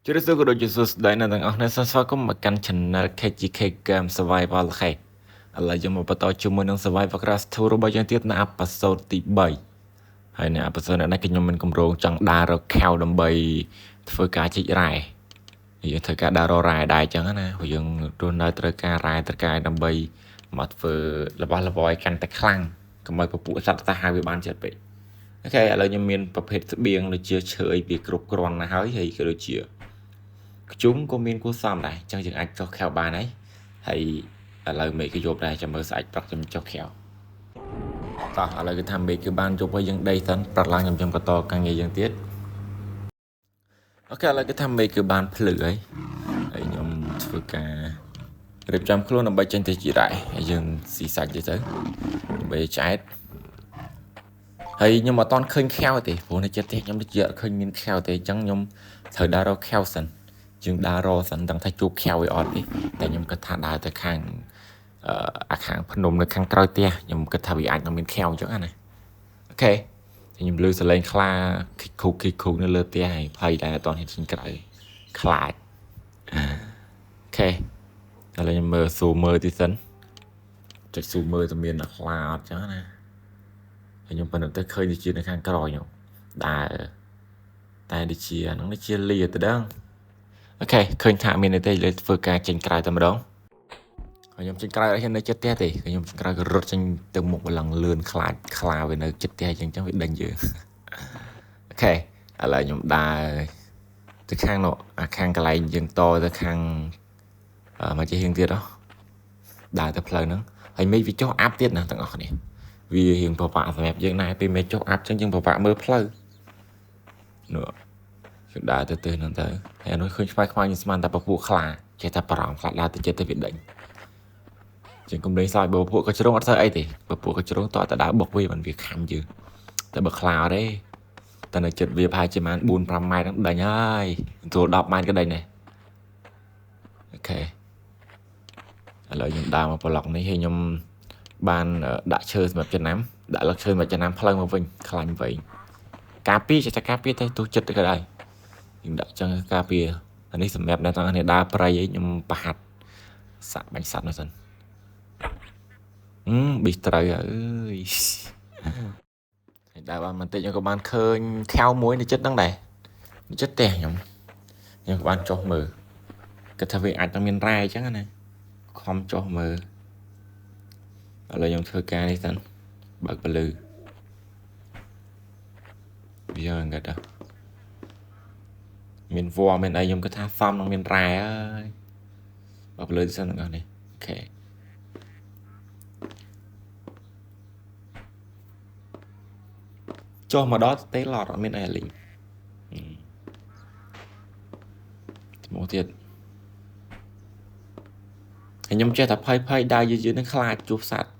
Jadi saya kudu Jesus dana tang ah nasa sa ko makan channel KGK Game Survival ខេឥឡូវយើងមកបន្តជាមួយនឹង Survival Crash 2របស់យើងទៀតនៅអេពីសូតទី3ហើយនៅអេពីសូតនេះខ្ញុំមានគម្រោងចង់ដើររកខែវដើម្បីធ្វើការជីករ៉ែយើងធ្វើការដើររករ៉ែដែរអញ្ចឹងណាព្រោះយើងរស់នៅត្រូវការរ៉ែត្រូវការដើម្បីមកធ្វើរបស់របរឲ្យកាន់តែខ្លាំងកុំឲ្យពពួកសត្វសាហាវវាបានចិត្តពេកអូខេឥឡូវខ្ញុំមានប្រភេទស្បៀងដូចជាឈើអីវាគ្រប់គ្រាន់ណាស់ហើយក៏ដូចជាខ្ជុំក៏មានគួរសមដែរអញ្ចឹងយើងអាចចុះខែវបានហើយឥឡូវមេឃក៏យប់ដែរចាំមើលស្អែកប្រាក់ខ្ញុំចុះខែវតោះឥឡូវគឺថាមេឃគឺបានយប់ហើយយើងដេកសិនប្រាក់ឡើងខ្ញុំបន្តការងារយើងទៀតអូខេឥឡូវគឺថាមេឃគឺបានភ្លឺហើយខ្ញុំធ្វើការរៀបចំខ្លួនដើម្បីចេញទៅជីរ៉ែហើយយើងស៊ីសាច់ទៅដើម្បីឆ្អែតហើយខ្ញុំអត់តន់ឃើញខែវទេព្រោះនៅចិត្តខ្ញុំដូចជាអត់ឃើញមានខែវទេអញ្ចឹងខ្ញុំត្រូវដើររកខែវសិនយើងដើររកសិនដឹងថាជួបខែវឯអត់ទេតែខ្ញុំគិតថាដើរទៅខាងខាងភ្នំនៅខាងក្រោយផ្ទះខ្ញុំគិតថាវាអាចនឹងមានខែវអញ្ចឹងណាអូខេខ្ញុំលឺសលេងខ្លាគិកគូកនៅលើផ្ទះហើយភ័យតែអត់តន់ហ៊ានចេញក្រៅខ្លាចអូខេឥឡូវខ្ញុំមើលស៊ូមើលទីសិនចុចស៊ូមើលទៅមានខ្លាអត់ចឹងណាហើយខ្ញុំប៉ុន្តែទៅឃើញដូចជានៅខាងក្រោយខ្ញុំដើរតែដូចជាហ្នឹងដូចជាលាទៅដឹងអូខេឃើញថាមានទេលើធ្វើការចេញក្រៅតែម្ដងហើយខ្ញុំចេញក្រៅអត់ហ៊ាននៅចិត្តផ្ទះទេខ្ញុំចេញក្រៅក៏រត់ចេញទៅមុខម្លឹងលឿនខ្លាចខ្លាវានៅចិត្តផ្ទះអញ្ចឹងវាដេញយើងអូខេឥឡូវខ្ញុំដើរទៅខាងនោះខាងកន្លែងយើងតទៅខាងមកជាហៀងទៀតហ៎ដើរទៅផ្លូវហ្នឹងហើយមេឃវាចុះអាប់ទៀតណាទាំងអស់គ្នាវារៀងពិបាកសម្រាប់យើងដែរពេលមេឃចុះអាប់ចឹងយើងពិបាកមើលផ្លូវនោះខ្ញុំដើរទៅហ្នឹងទៅហើយនោះឃើញខ្វាយខ្ញុំស្មានតែពពួកខ្លាចេះតែបារម្ភខ្លាចដើរទៅចិត្តទៅវាដេញជាងកុំលេងសើចបើពពួកក៏ជ្រុងអត់ស្អីអីទេបើពួកក៏ជ្រុងតើដើរបុកវាមិនវាខំយើងតែបើខ្លាអត់ទេតែនៅចិត្តវាប្រហែលជាប្រហែល 4-5 ម៉ែត្រហ្នឹងដេញហើយចូល10 ម៉ែត្រក៏ដេញដែរអូខេឥឡូវខ្ញុំដើរមកប្លុកនេះហើយខ្ញុំបានដាក់ឈើសម្រាប់ចំណាំដាក់លឹកឈើសម្រាប់ចំណាំផ្លូវមកវិញខ្លាញ់វិញការពារចេះតែការពារទៅទោះចិត្តទៅក៏ដែរខ្ញុំដាក់ចឹងការពារអានេះសម្រាប់អ្នកទាំងអស់គ្នាដើរព្រៃអីខ្ញុំប្រហាត់សាក់បាញ់សត្វនោះសិនប៊ីសត្រូវអើយហើយដើរបានបន្តិចខ្ញុំក៏បានឃើញខែវមួយនៅចិត្តហ្នឹងដែរនៅចិត្តផ្ទះខ្ញុំក៏បានចុះមើលគិតថាវាអាចនឹងមានរ៉ែអញ្ចឹងណាខំចុះមើលឥឡូវខ្ញុំធ្វើការនេះសិនបើកពលឺវាអង្គទៅមានវល្លិមានអីខ្ញុំគិតថាសមនឹងមានរ៉ែហើយបើកពលឺសិនទាំងអស់នេះអូខេចុះមកដល់ទេឡត់អត់មានអីលីងមកទៀតខ្ញុំចេះតែភ័យដើរយឺតៗនឹងខ្លាចជួបសត្វ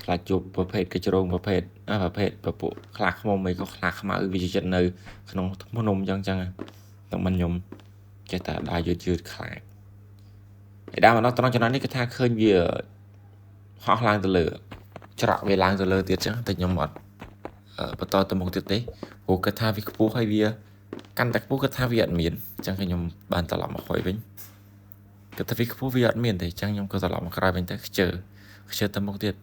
ខ្លាចជួបប្រភេទកញ្ជ្រោងប្រភេទពពួកខ្លាខ្មុំអីក៏ខ្លាខ្មៅវាជាចិត្តនៅក្នុងភ្នំអញ្ចឹងតែមិនខ្ញុំចេះតែដើរយឺតខ្លាចហើយដើរមកដល់ត្រង់ចំណុចនេះគឺថាឃើញវាហោះឡើងទៅលើច្រកវាឡើងទៅលើទៀតអញ្ចឹងតែខ្ញុំអត់បន្តទៅមុខទៀតទេព្រោះគាត់ថាវាខ្ពស់ហើយវាកាន់តែខ្ពស់គាត់ថាវាអត់មានអញ្ចឹងខ្ញុំបានត្រឡប់មកហុយវិញគាត់ថាវាខ្ពស់វាអត់មានទេអញ្ចឹងខ្ញុំក៏ត្រឡប់មកក្រោយវិញទៅខ្ជិលទៅមុខទៀត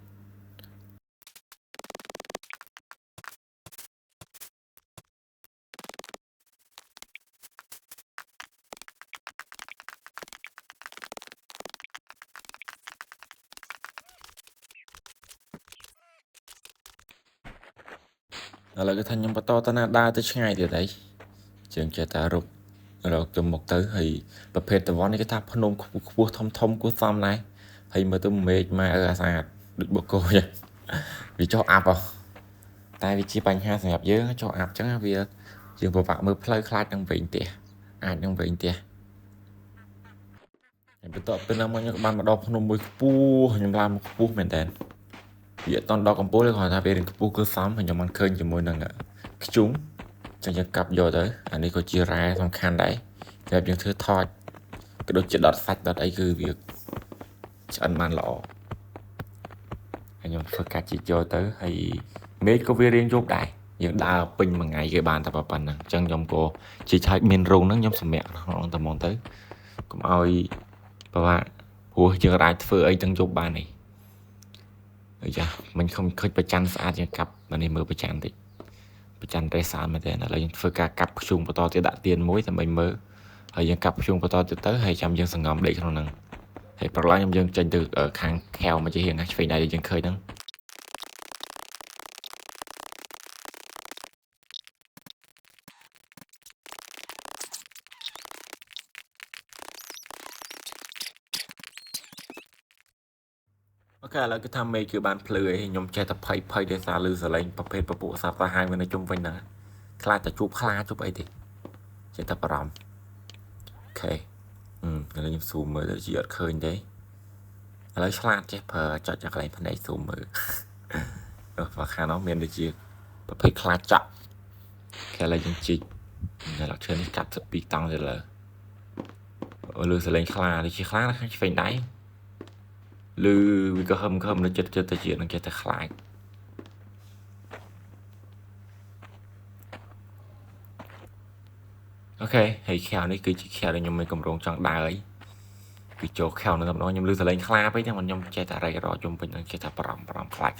ឥឡូវគឺថាខ្ញុំបន្តទៅណាដើរទៅឆ្ងាយទៀតហើយជាងចេះតែរកទៅមុខទៅហើយប្រភេទតវ៉ាន់នេះគេថាភ្នំខ្ពស់ធំគួរសមដែរហើយមើលទៅមេឃម៉ែអាស្អាតដូចបកគោចឹងវាចុះអាប់ហ៎តែវាជាបញ្ហាសម្រាប់យើងចុះអាប់ចឹងវាយើងពិបាកមើលផ្លូវខ្លាចនឹងវិញផ្ទះអាចនឹងវិញផ្ទះហើយបន្ទាប់ពីនោះមកខ្ញុំបានមកដល់ភ្នំមួយខ្ពស់ខ្ញុំឡើងមកខ្ពស់មែនតើវាអត់តន់ដល់កំពូលទេគាត់ថាវារៀងខ្ពស់គឺសមខ្ញុំមិនឃើញជាមួយនឹងខ្ជុំចឹងយើងកាប់យកទៅអានេះក៏ជារ៉ែសំខាន់ដែរតែយើងធ្វើថតក៏ដូចជាដុតសាច់ដុតអីគឺវាឆ្អិនបានល្អហើយខ្ញុំធ្វើកាច់ជីកយកទៅហើយមេឃក៏វារៀងយប់ដែរ យើងដើរពេញមួយថ្ងៃគេបានតែប៉ុណ្ណឹងអញ្ចឹងខ្ញុំក៏ជិះឆាយមានរោងហ្នឹងខ្ញុំសម្រាកក្នុងតែមកទៅកុំឲ្យប្រហែលព្រោះយើងអាចធ្វើអីទាំងយប់បាននេះអីចាមិនខំឃើញប្រច័នស្អាតជាងកាប់នេះមើលប្រច័នតិចប្រច័នរេសាមែនទេឥឡូវយើងធ្វើការកាប់ខ្ជុំបន្តទៀតដាក់ទៀនមួយដើម្បីមើលហើយយើងកាប់ខ្ជុំបន្តទៀតទៅហើយចាំយើងសង្ងំដេកក្នុងហ្នឹងហើយប្រឡែងខ្ញុំយើងចេញទៅខាងខែវមកជារៀងឆ្វេងដៃយើងឃើញហ្នឹងអូខេឥឡូវគឺថាមេឃគឺបានភ្លឺហើយខ្ញុំចេះតែភ័យដោយសារឮសលេងប្រភេទពពួកសត្វសាហាវនៅជុំវិញហ្នឹងខ្លាចតែជួបខ្លាជួបអីទេចេះតែបារម្ភអូខេឥឡូវខ្ញុំស៊ូមមើលទៅជាអត់ឃើញទេឥឡូវឆ្លាតចេះប្រើចុចកន្លែងភ្នែកស៊ូមមើលបើខាងនោះមានដូចជាប្រភេទខ្លាចាក់គេឥឡូវយើងជីកតែលក្ខណៈនេះកាត់ពីតង់ទៅលើលើសលេងខ្លាដូចជាខ្លានៅខាងឆ្វេងដៃឬវាក៏ហឹមនៅចិត្តទៅជានឹងចេះតែខ្លាចអូខេហើយខែវនេះគឺជាខែវដែលខ្ញុំមានកម្រងចង់ដើរហើយគឺចូលខែវនៅតែម្ដងខ្ញុំឮសលេងខ្លាពេកតែខ្ញុំចេះតែរែករកជុំពេញនឹងចេះតែបារម្ភខ្លាច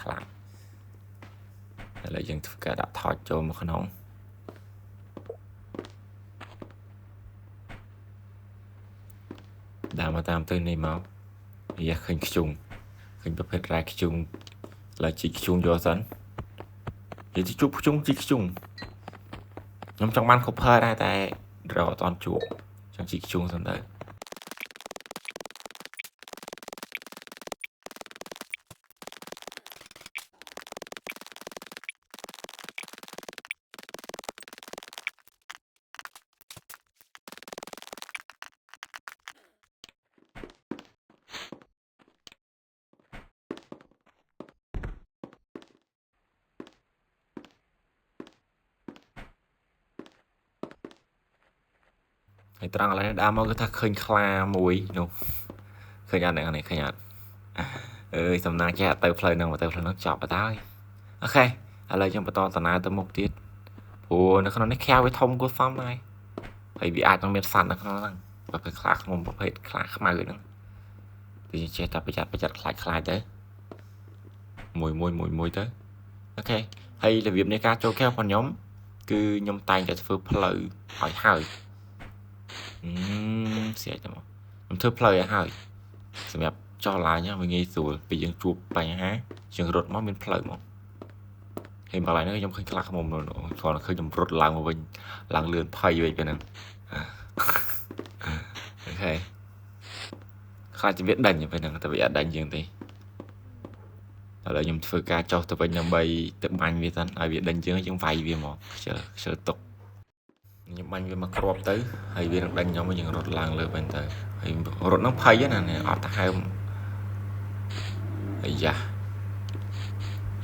ឥឡូវយើងធ្វើការដាក់ថតចូលមកក្នុងដាក់មកតាមទៅនេះមកវាឃើញខ្ជុំឃើញប្រភេទរ៉ែខ្ជុំឡើយជីខ្ជុំយកសិននិយាយទៅជួបខ្ជុំជីខ្ជុំខ្ញុំចង់បាន cover ដែរតែរកអត់តាន់ជួបចង់ជីខ្ជុំសិនទៅហើយត្រង់ឥឡូវដើរមកគឺថាឃើញខ្លាមួយនោះឃើញអត់ហ្នឹងឃើញអត់អើយសំណាងចេះទៅផ្លូវហ្នឹងទៅផ្លូវហ្នឹងចប់បាត់ហើយអូខេឥឡូវយើងបន្តដំណើរទៅមុខទៀតព្រោះនៅក្នុងនេះខែវវាធំគួរសមដែរហើយវាអាចនឹងមានសត្វនៅក្នុងហ្នឹងប្រភេទខ្លាឃ្មុំប្រភេទខ្លាខ្មៅហ្នឹងវាចេះតែប្រយ័ត្នខ្លាចទៅមួយទៅអូខេហើយរបៀបនៃការចូលខែវរបស់ខ្ញុំគឺខ្ញុំតែងតែធ្វើផ្លូវឲ្យហើយស្អាតតែមកខ្ញុំធ្វើផ្លូវឲ្យហើយសម្រាប់ចោះឡាញវាងាយស្រួលពេលយើងជួបបញ្ហាយើងរត់មកមានផ្លូវមកហើយកន្លែងហ្នឹងខ្ញុំឃើញខ្លាឃ្មុំនោះគ្រាន់តែឃើញខ្ញុំរត់ឡើងមកវិញឡើងលឿនភ័យវិញពេលហ្នឹងអូខេខ្លាចជីវិតដេញពេលហ្នឹងតែវាអត់ដេញយើងទេឥឡូវខ្ញុំធ្វើការចោះទៅវិញដើម្បីទៅបាញ់វាសិនឲ្យវាដេញយើងវាយវាមកខ្ជិលទុកខ្ញុំបាញ់វាមកគ្រាប់ទៅហើយវានឹងដេញខ្ញុំយើងរត់ឡើងលើវិញទៅហើយរត់នឹងភ័យណាអត់ទៅហើមអាយ៉ា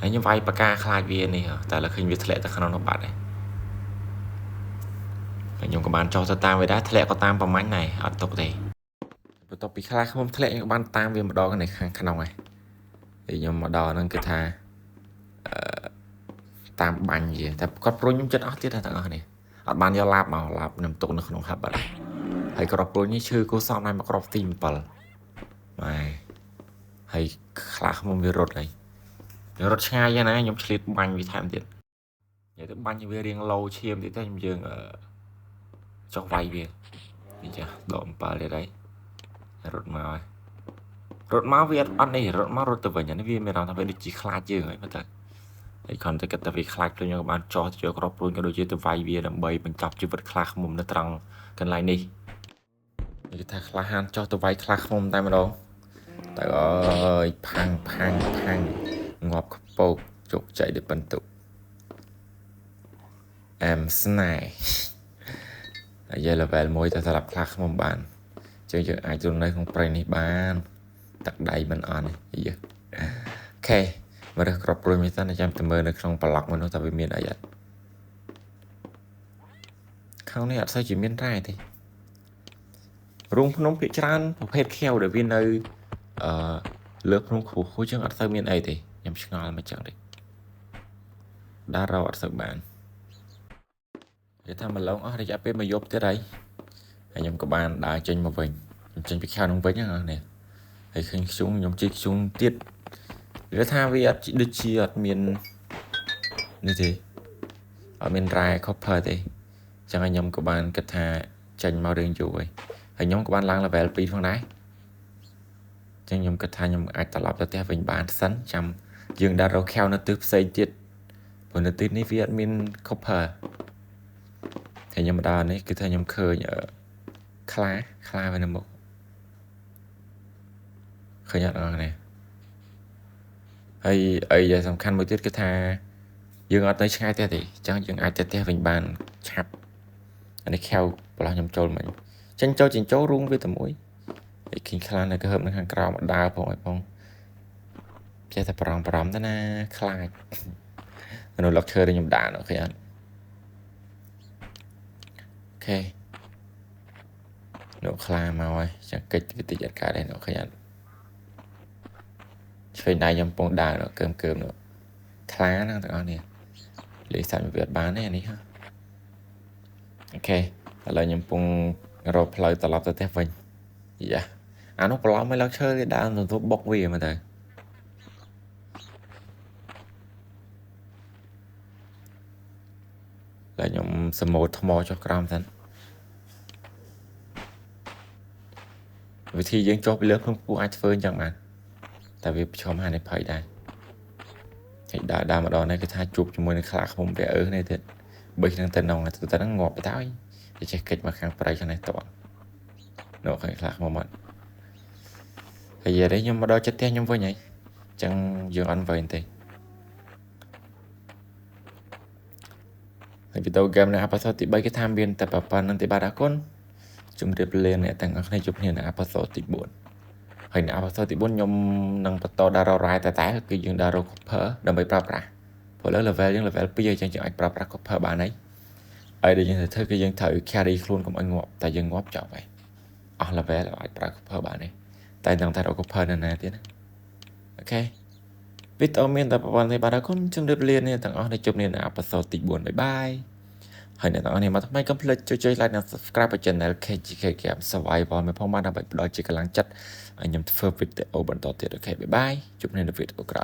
ហើយខ្ញុំវាយបកាខ្លាចវានេះតែឡើយឃើញវាធ្លាក់ទៅក្នុងនោះបាត់ហើយខ្ញុំក៏បានចោះទៅតាមវាដែរធ្លាក់ក៏តាមប្រមាញ់ដែរអត់ទុកទេបន្ទាប់ពីខ្លាឃ្មុំធ្លាក់ខ្ញុំក៏បានតាមវាម្ដងនៅខាងក្នុងហើយខ្ញុំមកដល់ហ្នឹងគឺថាតាមបាញ់វាតែគាត់ព្រួយខ្ញុំចិត្តអស់ទៀតទាំងអស់នេះអត់បានយកឡាបមកឡាបខ្ញុំទុកនៅក្នុងហាប់បាត់ហើយក្របព្រួយនេះឈឺគូសំដែរមកក្របទី7បាទហើយខ្លាឃ្មុំវារត់ហើយរត់ឆ្ងាយណាខ្ញុំឆ្លៀតបាញ់វាថែមទៀតនិយាយទៅបាញ់វារៀងឡូឈាមទៀតទៅខ្ញុំយើងចុះវាយវានេះចាដក7ទៀតហើយរត់មកហើយរត់មកវាអត់នេះរត់មករត់ទៅវិញនេះវាមានអារម្មណ៍ថាវាដូចជាខ្លាចយើងហើយមើលទៅហើយគ្រាន់តែគិតថាវាខ្លាចខ្លួនយើងក៏បានចោះយកក្របព្រួយក៏ដូចជាទៅវាយវាដើម្បីបញ្ចប់ជីវិតខ្លាឃ្មុំនៅត្រង់កន្លែងនេះនិយាយថាក្លាហានចោះទៅវាយខ្លាឃ្មុំតែម្ដងទៅអើយផាំងងាប់ខ្ពកជោគជ័យដោយបន្ទុកស្នេហ៍ហើយ level 1ទៅសម្រាប់ខ្លាឃ្មុំបានចឹងយើងអាចចូលនៅក្នុងព្រៃនេះបានទឹកដៃមិនអន់យេអូខេមើលក្របព្រួយមានសិនចាំទៅមើលនៅក្នុងប្លុកមួយនោះតើវាមានអីអត់ខាងនេះអត់សូវជាមានរ៉ែទេរូងភ្នំភាគច្រើនប្រភេទខែវដែលវានៅលើភ្នំខ្ពស់ចឹងអត់សូវមានអីទេខ្ញុំឆ្ងល់មកចឹងទេ đa rau ở sạc bàn để tham mà lâu để chạp mà dốt tới đây hay nhóm các bạn đã trên một vệnh trên cái khao nông với nhá này hay khinh xuống nhóm chiếc xuống tiết để tham với chị được chi ở miền như thế ở miền rai copper thì chẳng anh nhóm của bạn kết thà tranh màu đường chủ vậy hay nhóm của bạn lang là về pi phong đáy chẳng nhóm kết thà nhóm ai tập lập cho theo mình bán sẵn chăm dương đã rau kheo nó tướp xây tiết và nó tiết ní viết miền copper thì nhóm đó này cứ theo nhóm khơi ở khá về năm một khơi nhận rồi này hay ấy giờ sầm khăn một tiết cái thà dương ở tới hai thì chẳng dương ai theo mình bàn chạp anh ấy kheo bao nhiêu trâu mình chân trâu chỉ trâu rung với tầm mũi khi khá là cái hợp nó hàng cao mà đào phong phong chơi tập rong thế na khai nó lọc chơi để nhầm đá nữa kìa ok nó khai mà rồi chẳng kịch cái tỷ giật cả đây nó kìa chơi này nhầm phong đá nữa cơm nữa khá năng tụi con nè lấy sản việt bán này đi ha ok là nhầm phong rồi play tập lọc tới mình dạ nó play mới lọc chơi đã nó thuốc bóc về mà thầy là nhóm sơ mô thô mô cho gram thân vì thì dân cho lớp không phụ ai phơi chẳng mà tại vì cho mà này phải đây thì đã mà đó này cái tha chụp cho mình khá không để ở này thì bởi năng tên nào là tụi ta đang ngọt cái táo để check kết mà khang phải cho này toàn nó phải khá một mình bây giờ đấy nhưng mà đó chết theo nhóm với nhảy chẳng dương anh về thì vì tàu game này apa tí bay cái tham biên tập apa nanti pada con chúng đẹp lên này tăng này chụp hình apa tí buồn hình apa tí buồn nhom năng bắt to đa rau rai tại cái dương đa rau copper đâm bay prap ra phổ lớn là về nhưng là về bây giờ chẳng chọn anh prap ra copper bạn ấy ở đây những thứ cái dương thử carry luôn cùng anh ngọt tại dương ngọt chọn vậy là về là anh prap copper bạn ấy tại năng thay đổi copper này nè tiếng ok vitamin tậpวันในบาร์คอนจึงเรียบเรียนเนี่ยต่างๆในจบเนี่ยนะประสบติดบวนบายบายให้ในต่างๆเนี่ยมาทำให้กำลังช่วยไลน์นะ subscribe ไปจนใน KGK เกมสบายบอลไม่พอมาทำแบบเราจะกำลังจัดอันยำเฟิร์สวิดีโอบนต่อเตียโอเคบายบายจบในวิดีโอไกล